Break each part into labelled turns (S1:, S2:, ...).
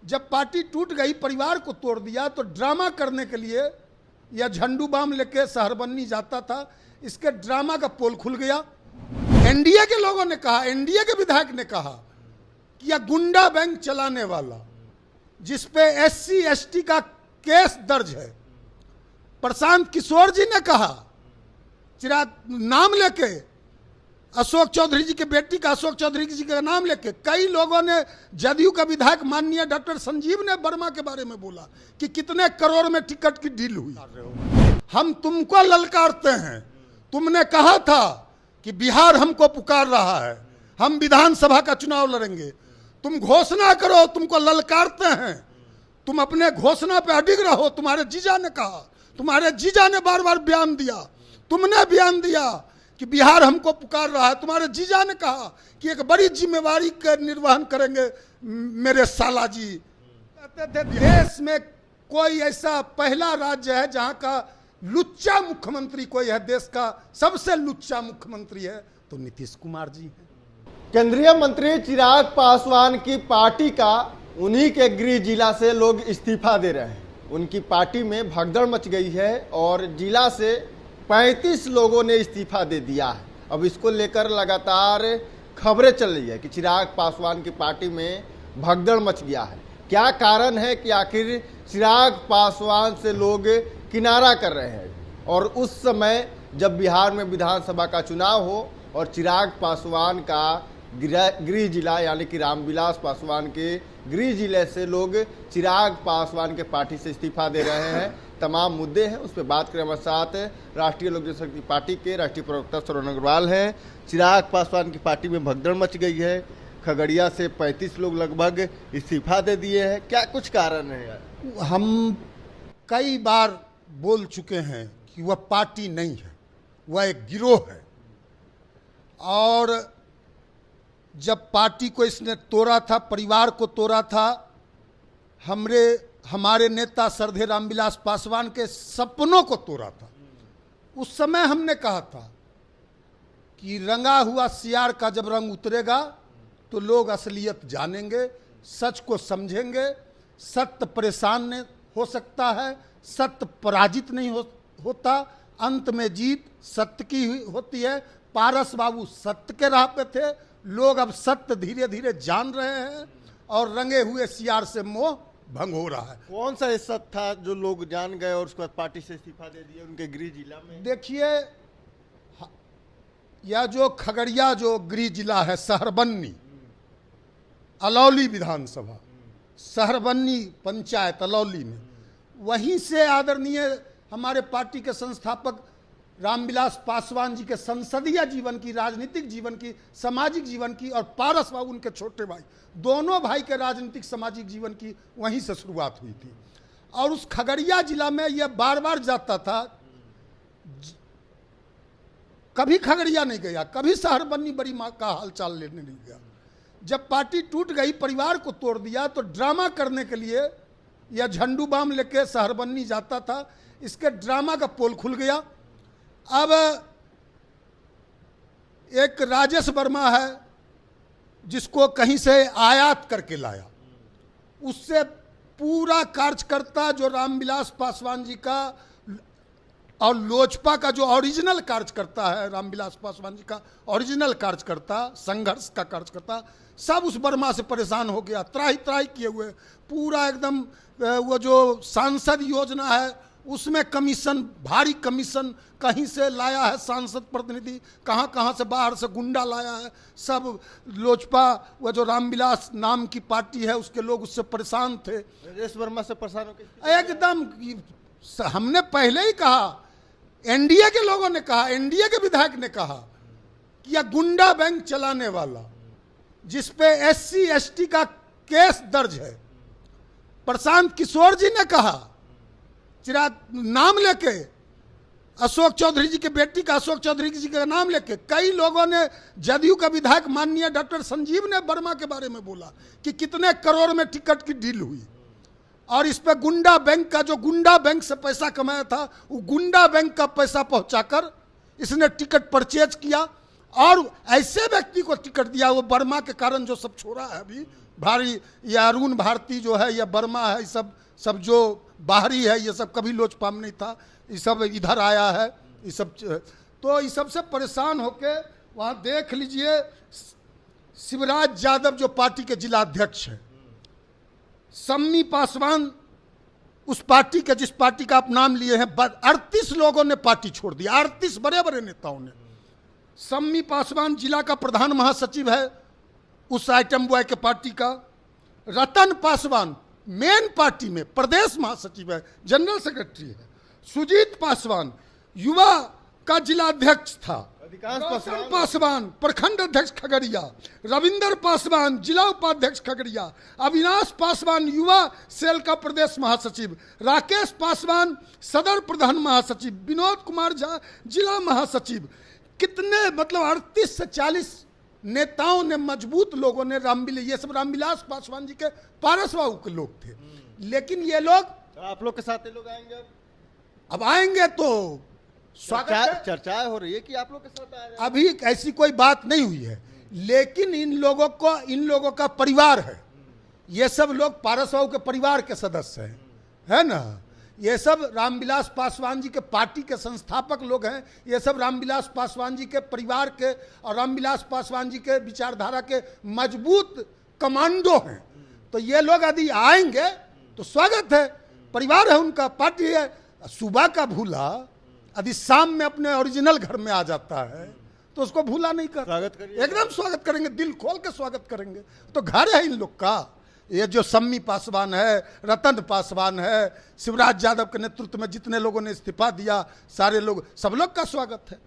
S1: जब पार्टी टूट गई, परिवार को तोड़ दिया, तो ड्रामा करने के लिए यह झंडू बाम लेके शहरबन्नी जाता था। इसके ड्रामा का पोल खुल गया। एनडीए के लोगों ने कहा, एनडीए के विधायक ने कहा कि यह गुंडा बैंक चलाने वाला, जिसपे एससी एसटी का केस दर्ज है। प्रशांत किशोर जी ने कहा, चिराग नाम लेके, अशोक चौधरी जी के बेटी का, अशोक चौधरी जी का नाम लेके कई लोगों ने, जदयू का विधायक माननीय डॉक्टर संजीव ने वर्मा के बारे में बोला कि कितने करोड़ में टिकट की डील हुई। हम तुमको ललकारते हैं। तुमने कहा था कि बिहार हमको पुकार रहा है, हम विधानसभा का चुनाव लड़ेंगे। तुम घोषणा करो, तुमको ललकारते हैं। तुम अपने घोषणा पे अडिग रहो। तुम्हारे जीजा ने कहा, तुम्हारे जीजा ने बार बार बयान दिया, तुमने बयान दिया कि बिहार हमको पुकार रहा है। तुम्हारे जीजा ने कहा कि एक बड़ी जिम्मेवारी का निर्वहन करेंगे मेरे साला जी। कहते थे देश में कोई ऐसा पहला राज्य है जहां का लुच्चा मुख्यमंत्री कोई है, देश का सबसे लुच्चा मुख्यमंत्री है तो नीतीश कुमार जी है।
S2: केंद्रीय मंत्री चिराग पासवान की पार्टी का उन्हीं के गृह जिला से लोग इस्तीफा दे रहे हैं। उनकी पार्टी में भगदड़ मच गई है और जिला से 35 लोगों ने इस्तीफा दे दिया है। अब इसको लेकर लगातार खबरें चल रही है कि चिराग पासवान की पार्टी में भगदड़ मच गया है। क्या कारण है कि आखिर चिराग पासवान से लोग किनारा कर रहे हैं? और उस समय जब बिहार में विधानसभा का चुनाव हो और चिराग पासवान का गृह जिला यानी कि रामविलास पासवान के गृह जिले से लोग चिराग पासवान के पार्टी से इस्तीफा दे रहे हैं, तमाम मुद्दे हैं, उस पर बात करें। हमारे साथ राष्ट्रीय लोक जनशक्ति पार्टी के राष्ट्रीय प्रवक्ता श्रवण अग्रवाल हैं। चिराग पासवान की पार्टी में भगदड़ मच गई है, खगड़िया से 35 लोग लगभग इस्तीफा दे दिए हैं, क्या कुछ कारण है?
S1: हम कई बार बोल चुके हैं कि वह पार्टी नहीं है, वह एक गिरोह है। और जब पार्टी को इसने तोड़ा था, परिवार को तोड़ा था, हमारे नेता श्रद्धेय रामविलास पासवान के सपनों को तोड़ा था, उस समय हमने कहा था कि रंगा हुआ सियार का जब रंग उतरेगा तो लोग असलियत जानेंगे, सच को समझेंगे। सत्य परेशान नहीं हो सकता है, सत्य पराजित नहीं होता, अंत में जीत सत्य की होती है। पारस बाबू सत्य के राह पे थे, लोग अब सत्य धीरे धीरे जान रहे हैं और रंगे हुए सियार से मोह भंग हो रहा है।
S2: कौन सा सत्य था जो लोग जान गए और उसके बाद पार्टी से इस्तीफा दे दिया उनके गृह जिला में?
S1: देखिए, यह जो खगड़िया जो गृह जिला है, शहरबन्नी, अलौली विधानसभा, शहरबन्नी पंचायत अलौली में, वहीं से आदरणीय हमारे पार्टी के संस्थापक रामविलास पासवान जी के संसदीय जीवन की, राजनीतिक जीवन की, सामाजिक जीवन की, और पारस बाबू उनके छोटे भाई, दोनों भाई के राजनीतिक सामाजिक जीवन की वहीं से शुरुआत हुई थी। और उस खगड़िया जिला में यह बार बार जाता था, कभी खगड़िया नहीं गया, कभी शहरबन्नी बड़ी माँ का हालचाल लेने नहीं गया। जब पार्टी टूट गई, परिवार को तोड़ दिया, तो ड्रामा करने के लिए यह झंडू बाम लेके शहरबन्नी जाता था। इसके ड्रामा का पोल खुल गया। अब एक राजेश वर्मा है जिसको कहीं से आयात करके लाया, उससे पूरा कार्यकर्ता जो रामविलास पासवान जी का और लोजपा का जो ओरिजिनल कार्यकर्ता है, रामविलास पासवान जी का ओरिजिनल कार्यकर्ता, संघर्ष का कार्यकर्ता, सब उस वर्मा से परेशान हो गया, त्राही त्राही किए हुए। पूरा एकदम वो जो सांसद योजना है उसमें कमीशन, भारी कमीशन कहीं से लाया है सांसद प्रतिनिधि, कहाँ कहाँ से बाहर से गुंडा लाया है। सब लोजपा, वो जो रामविलास नाम की पार्टी है, उसके लोग उससे परेशान थे।
S2: राजेश वर्मा से परेशान हो
S1: एकदम। हमने पहले ही कहा, एनडीए के लोगों ने कहा, एनडीए के विधायक ने कहा कि यह गुंडा बैंक चलाने वाला, जिसपे एससी एसटी का केस दर्ज है। प्रशांत किशोर जी ने कहा, चिराग नाम लेके, अशोक चौधरी जी के बेटी का, अशोक चौधरी जी का नाम लेके कई लोगों ने, जदयू का विधायक माननीय डॉक्टर संजीव ने वर्मा के बारे में बोला कि कितने करोड़ में टिकट की डील हुई। और इस पे गुंडा बैंक का, जो गुंडा बैंक से पैसा कमाया था, वो गुंडा बैंक का पैसा पहुंचाकर इसने टिकट परचेज किया और ऐसे व्यक्ति को टिकट दिया, वो वर्मा के कारण जो सब छोड़ा है अभी, भारी, ये अरुण भारती जो है, ये वर्मा है, ये सब जो बाहरी है, ये सब कभी लोजपा में नहीं था, ये सब इधर आया है, ये सब। तो इस सबसे परेशान होके वहाँ देख लीजिए, शिवराज यादव जो पार्टी के जिला अध्यक्ष हैं, सम्मी पासवान उस पार्टी के जिस पार्टी का आप नाम लिए हैं, 38 लोगों ने पार्टी छोड़ दी, 38 बड़े बड़े नेताओं ने। सम्मी पासवान जिला का प्रधान महासचिव है उस आइटम बॉय के पार्टी का। रतन पासवान मेन पार्टी में प्रदेश महासचिव है, जनरल सेक्रेटरी है। सुजीत पासवान युवा का जिला अध्यक्ष था। रौशन पासवान प्रखंड अध्यक्ष खगड़िया। रविंदर पासवान जिला उपाध्यक्ष खगड़िया। अविनाश पासवान युवा सेल का प्रदेश महासचिव। राकेश पासवान सदर प्रधान महासचिव। विनोद कुमार झा जिला महासचिव। कितने मतलब 38 से 40 नेताओं ने, मजबूत लोगों ने, ये सब रामविलास पासवान जी के पारस बाबू के लोग थे। लेकिन ये लोग,
S2: आप लोग के साथ ये लोग आएंगे,
S1: अब आएंगे तो स्वागत।
S2: चर्चाएं हो रही है कि आप लोग के साथ आए।
S1: अभी ऐसी कोई बात नहीं हुई है, लेकिन इन लोगों का परिवार है, ये सब लोग पारस बाबू के परिवार के सदस्य हैं, है ना। ये सब रामविलास पासवान जी के पार्टी के संस्थापक लोग हैं। ये सब रामविलास पासवान जी के परिवार के और रामविलास पासवान जी के विचारधारा के मजबूत कमांडो हैं। तो ये लोग यदि आएंगे तो स्वागत है, परिवार है उनका, पार्टी है। सुबह का भूला यदि शाम में अपने ओरिजिनल घर में आ जाता है तो उसको भूला नहीं कर,
S2: स्वागत करिए,
S1: एकदम स्वागत करेंगे, दिल खोल के स्वागत करेंगे। तो घर है इन लोग का। ये जो सम्मी पासवान है, रतन पासवान है, शिवराज यादव के नेतृत्व में जितने लोगों ने इस्तीफा दिया, सारे लोग, सब लोग का स्वागत है।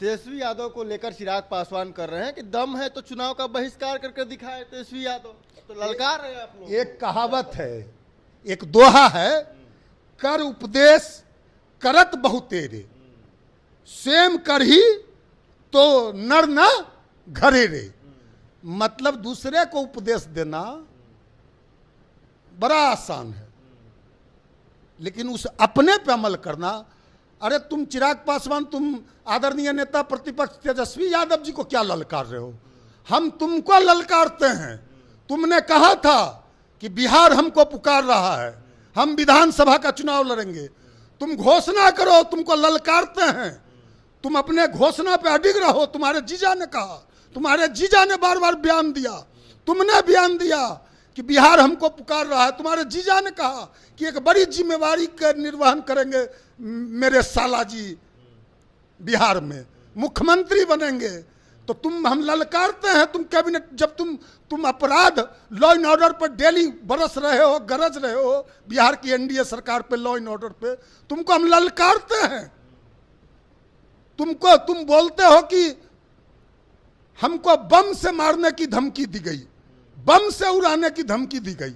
S2: तेजस्वी यादव को लेकर चिराग पासवान कर रहे हैं कि दम है तो चुनाव का बहिष्कार करके दिखाए तेजस्वी यादव, तो ललकार रहे हैं आप लोग।
S1: एक कहावत है, एक दोहा है, कर उपदेश करत बहु तेरे, सेम कर ही तो नर न घरे रे। मतलब दूसरे को उपदेश देना बड़ा आसान है, लेकिन उस अपने पे अमल करना। अरे तुम चिराग पासवान, तुम आदरणीय नेता प्रतिपक्ष तेजस्वी यादव जी को क्या ललकार रहे हो? हम तुमको ललकारते हैं। तुमने कहा था कि बिहार हमको पुकार रहा है, हम विधानसभा का चुनाव लड़ेंगे। तुम घोषणा करो, तुमको ललकारते हैं। तुम अपने घोषणा पे अडिग रहो। तुम्हारे जीजा ने कहा, तुम्हारे जीजा ने बार बार बयान दिया, तुमने बयान दिया कि बिहार हमको पुकार रहा है। तुम्हारे जीजा ने कहा कि एक बड़ी जिम्मेवारी का निर्वहन करेंगे मेरे साला जी, बिहार में मुख्यमंत्री बनेंगे। तो हम ललकारते हैं। तुम कैबिनेट, जब तुम अपराध, लॉ एंड ऑर्डर पर डेली बरस रहे हो, गरज रहे हो, बिहार की एनडीए सरकार पे, लॉ एंड ऑर्डर पे, तुमको हम ललकारते हैं। तुम बोलते हो कि हमको बम से मारने की धमकी दी गई, बम से उड़ाने की धमकी दी गई।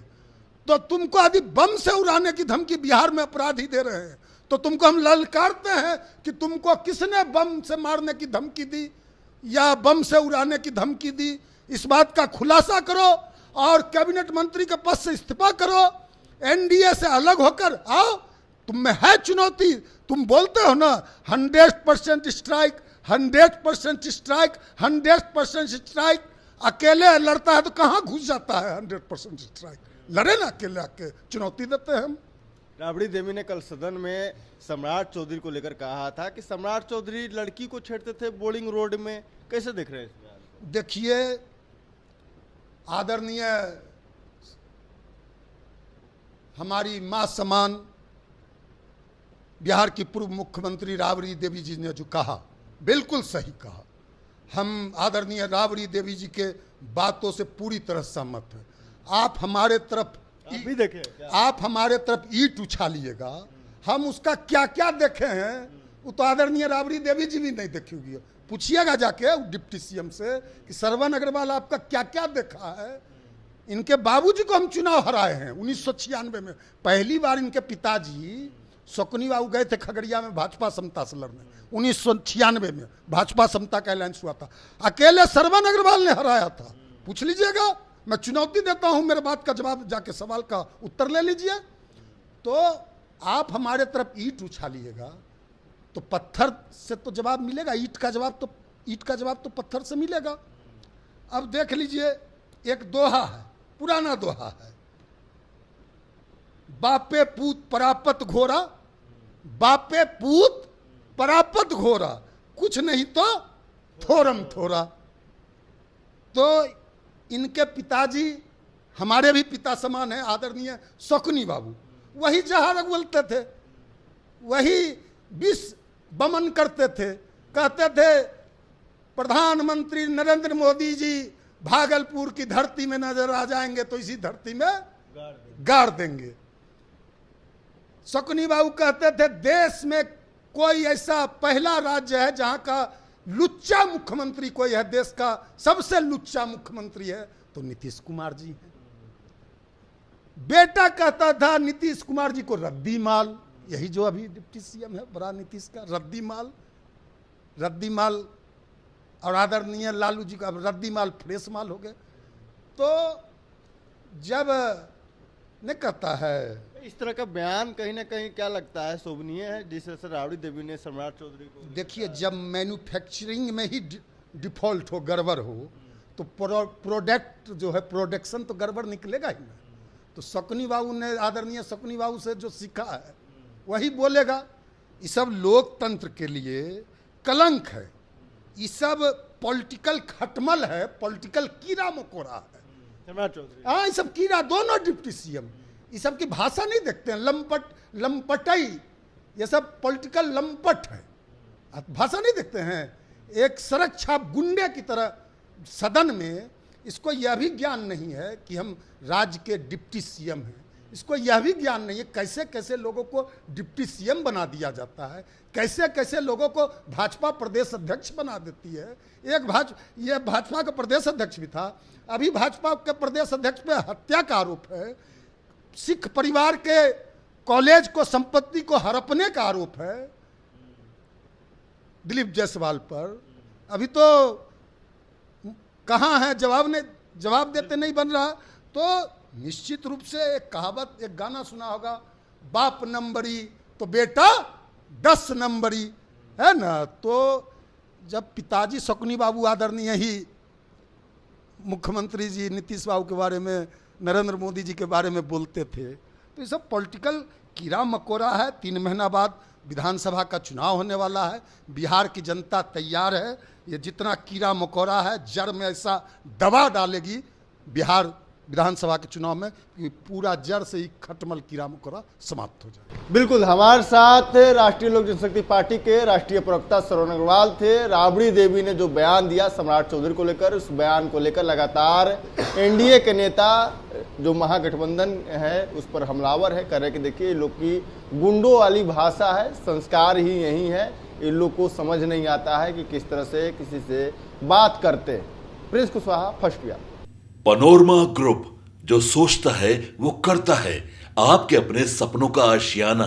S1: तो तुमको यदि बम से उड़ाने की धमकी बिहार में अपराधी दे रहे हैं, तो तुमको हम ललकारते हैं कि तुमको किसने बम से मारने की धमकी दी या बम से उड़ाने की धमकी दी। इस बात का खुलासा करो और कैबिनेट मंत्री के पद से इस्तीफा करो, एनडीए से अलग होकर आओ। तुम में है चुनौती। तुम बोलते हो ना 100% स्ट्राइक, 100% स्ट्राइक, 100% स्ट्राइक। अकेले लड़ता है तो कहाँ घुस जाता है 100% स्ट्राइक। लड़े ना अकेले, आके चुनौती देते हैं हम।
S2: राबड़ी देवी ने कल सदन में सम्राट चौधरी को लेकर कहा था कि सम्राट चौधरी लड़की को छेड़ते थे बोर्डिंग रोड में। कैसे देख रहे हैं इसमें?
S1: देखिए, आदरणीय हमारी मां समान बिहार की पूर्व मुख्यमंत्री राबड़ी देवी जी ने जो कहा, बिल्कुल सही कहा। हम आदरणीय राबड़ी देवी जी के बातों से पूरी तरह सहमत हैं। आप हमारे तरफ
S2: भी देखे,
S1: आप हमारे तरफ ईंट उछालिएगा, हम उसका क्या क्या देखे हैं वो तो आदरणीय राबड़ी देवी जी भी नहीं देखी होगी। पूछिएगा जाके डिप्टी सीएम से कि श्रवण अग्रवाल आपका क्या क्या देखा है। इनके बाबूजी को हम चुनाव हराए हैं 1996 में। पहली बार इनके पिताजी शकुनी बाबू गए थे खगड़िया में भाजपा समता से लड़ने 1996 में। भाजपा समता का एलायंस हुआ था, अकेले श्रवण अग्रवाल ने हराया था। पूछ लीजिएगा, मैं चुनौती देता हूं, मेरे बात का जवाब, जाके सवाल का उत्तर ले लीजिए। तो आप हमारे तरफ ईंट उछालिएगा तो पत्थर से तो जवाब मिलेगा। ईंट का जवाब तो पत्थर से मिलेगा। अब देख लीजिए, एक दोहा है, पुराना दोहा है, बापे पूत परापत घोरा, बापे पूत परापत घोरा, कुछ नहीं तो थोरम थोरा। तो इनके पिताजी हमारे भी पिता समान है, आदरणीय शकुनी बाबू, वही जहार बोलते थे, वही विष बमन करते थे, कहते थे प्रधानमंत्री नरेंद्र मोदी जी भागलपुर की धरती में नजर आ जाएंगे तो इसी धरती में गाड़ देंगे। शकुनी बाबू कहते थे देश में कोई ऐसा पहला राज्य है जहां का लुच्चा मुख्यमंत्री कोई है, देश का सबसे लुच्चा मुख्यमंत्री है तो नीतीश कुमार जी हैं। बेटा कहता था नीतीश कुमार जी को रद्दी माल, यही जो अभी डिप्टी सीएम है बड़ा नीतीश का, रद्दी माल, और आदरणीय लालू जी का रद्दी माल फ्रेश माल हो गए। तो जब ने कहता है
S2: इस तरह का बयान कहीं ना कहीं क्या लगता है शोभनीय है, जिस तरह से राबड़ी देवी ने सम्राट चौधरी को, देखिए
S1: जब मैन्युफैक्चरिंग में ही डिफॉल्ट हो, गड़बड़ हो, तो प्रोडक्ट जो है प्रोडक्शन तो गड़बड़ निकलेगा ही ना। तो शकुनी बाबू ने, आदरणीय शकुनी बाबू से जो सीखा है वही बोलेगा। ये सब लोकतंत्र के लिए कलंक है, ये सब पॉलिटिकल खटमल है, पॉलिटिकल कीड़ा मकोड़ा है।
S2: सम्राट चौधरी,
S1: हाँ, ये सब कीड़ा, दोनों डिप्टी सीएम, ये सब की भाषा नहीं देखते हैं, लंपटई, ये सब पॉलिटिकल लंपट है, भाषा नहीं देखते हैं। एक सड़क छाप गुंडे की तरह सदन में, इसको यह भी ज्ञान नहीं है कि हम राज्य के डिप्टी सीएम हैं, इसको यह भी ज्ञान नहीं है कैसे कैसे लोगों को डिप्टी सीएम बना दिया जाता है, कैसे कैसे लोगों को भाजपा प्रदेश अध्यक्ष बना देती है। यह भाजपा का प्रदेश अध्यक्ष भी था, अभी भाजपा के प्रदेश अध्यक्ष पे हत्या का आरोप है, सिख परिवार के कॉलेज को, संपत्ति को हड़पने का आरोप है दिलीप जायसवाल पर। अभी तो कहाँ है, जवाब देते नहीं बन रहा। तो निश्चित रूप से एक कहावत, एक गाना सुना होगा, बाप नंबरी तो बेटा 10 नंबरी, है ना। तो जब पिताजी शकुनी बाबू आदरणीय ही मुख्यमंत्री जी नीतीश बाबू के बारे में, नरेंद्र मोदी जी के बारे में बोलते थे, तो ये सब पॉलिटिकल कीड़ा मकोड़ा है। 3 महीना बाद विधानसभा का चुनाव होने वाला है, बिहार की जनता तैयार है, ये जितना कीड़ा मकोड़ा है जड़ में ऐसा दबा डालेगी बिहार विधानसभा के चुनाव में कि पूरा जड़ से ही खटमल कीड़ा मकोड़ा समाप्त हो जाए।
S2: बिल्कुल, हमारे साथ राष्ट्रीय लोक जनशक्ति पार्टी के राष्ट्रीय प्रवक्ता श्रवण अग्रवाल थे। राबड़ी देवी ने जो बयान दिया सम्राट चौधरी को लेकर, उस बयान को लेकर लगातार एनडीए के नेता जो महागठबंधन है उस पर हमलावर है, कर रहे कि देखिए लोग की गुंडों वाली भाषा है, संस्कार ही यही है, इन लोग को समझ नहीं आता है कि किस तरह से किसी से बात करते। Prince Kushwaha, first Bihar.
S3: Panorama group, जो सोचता है वो करता है, आपके अपने सपनों का आशियाना।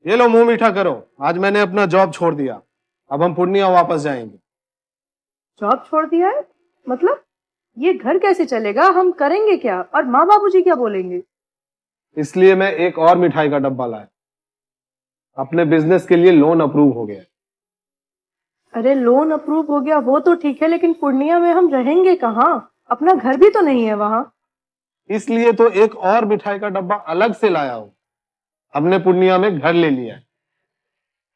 S4: ये लो मुंह मीठा करो, आज मैंने अपना जॉब छोड़ दिया, अब हम पूर्णिया वापस जाएंगे।
S5: जॉब छोड़ दिया है? मतलब ये घर कैसे चलेगा, हम करेंगे क्या, और माँ बाबूजी क्या बोलेंगे?
S4: इसलिए मैं एक और मिठाई का डब्बा लाया, अपने बिजनेस के लिए लोन अप्रूव हो गया।
S5: अरे लोन अप्रूव हो गया वो तो ठीक है, लेकिन पूर्णिया में हम रहेंगे कहाँ? अपना घर भी तो नहीं है वहाँ।
S4: इसलिए तो एक और मिठाई का डब्बा अलग से लाया हूँ, हमने पूर्णिया में घर ले लिया है,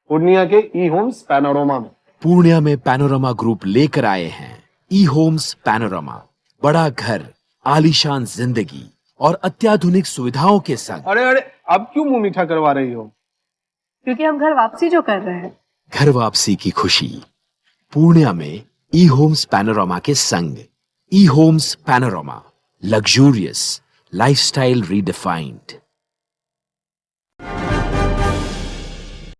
S4: पूर्णिया के ई होम्स पैनोरमा में।
S6: पूर्णिया में पैनोरमा ग्रुप लेकर आए हैं ई होम्स पैनोरमा, बड़ा घर, आलीशान जिंदगी और अत्याधुनिक सुविधाओं के संग।
S4: अरे अब क्यों मुंह मीठा करवा रही हो?
S5: क्योंकि हम घर वापसी जो कर रहे हैं।
S6: घर वापसी की खुशी पूर्णिया में ई होम्स पैनोरमा के संग। ई homes panorama, luxurious lifestyle redefined.